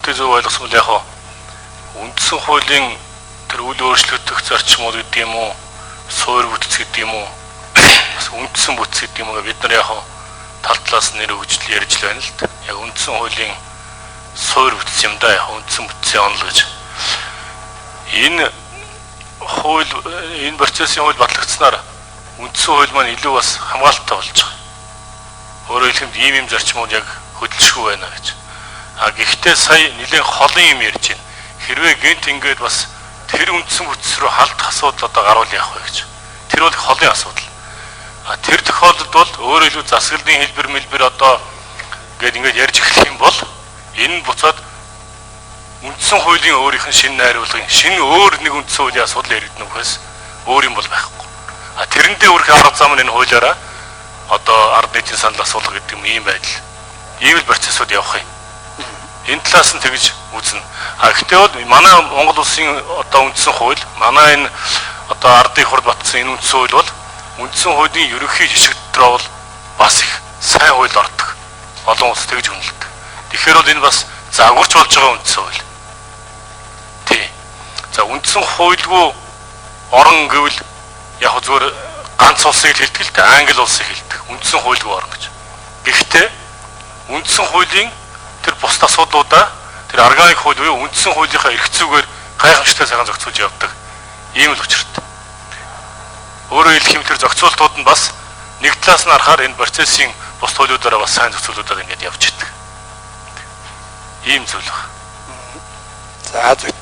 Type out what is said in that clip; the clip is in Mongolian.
Мэдээ зөв ойлгосон бол яг үндсэн хуулийн тэр үйл өөрчлөгдөх зарчмууд гэдэг юм уу, суурь бүтц гэдэг юм уу, бас үндсэн бүтц гэдэг юм уу бид нар яг тал талаас нэр өгж ярьж л байна л да. Яг үндсэн хуулийн суурь бүтц юм да, яг үндсэн бүтцийн онол гэж. Энэ хууль, энэ процессын хууль батлагдсанаар үндсэн хууль маань илүү бас хамгаалалттай болж байгаа. Өөрөөр хэлбэл ийм зарчмууд яг хөдөлшгүй байна гэж. Гэхдээ сая нэлээд холын юм ярьж байна. Хэрвээ гэнт ингээд бас тэр үндсэн бүтц рүү халдах асуудал одоо гарвал яах вэ гэж. Тэр бол холын асуудал. Тэр тохиолдолд бол өөрөөр хэлбэл засаглалын хэлбэр одоо ингээд ярьж эхлэх юм бол энэ буцаад үндсэн хуулийн өөрийнх нь шинэ найруулгын шинэ өөр нэг үндсэн хуулийн асуудал яригдана үхээс өөр юм бол байхгүй. Тэрэндээ өөрөх арга зам нь энэ хуулиараа одоо ард нийтийн санал асуулга гэдэг юм ийм байдал. Ийм л процессууд явах юм. Энэ талаас нь тэгж үзнэ. Гэхдээ бол манай Монгол улсын одоо үндсэн хууль, манай энэ одоо ардын хурд батсан энэ үндсэн хууль бол үндсэн хуулийн ерөнхий жишг дотроо бол бас их сайн хууль ордог. Олон улс тэгж үнэлдэг. Тэгэхээр бол энэ бас загварч болж байгаа үндсэн хууль. Тий. За үндсэн хуульгүй орон гэвэл яг зүгээр ганц улсыг хэлдэг л дээ, Англи улсыг хэлдэг. Үндсэн хуульгүй орно гэж. Гэхдээ үндсэн хуулийн тэр бус асуудлуудаа тэр органик хууль буюу үндсэн хуулийнхаа эрх зүйгээр гайхамшигтай сайхан зохицуулж явдаг. Ийм л учиртай. Өөрөөр хэлэх юм тэр зохицуултууд нь бас нэг талаас нь харахаар энэ процессын бус хуулиудаараа бас сайн зохицуулуудаар ингэж явж идэг. Ийм зүйл байна. За зөв.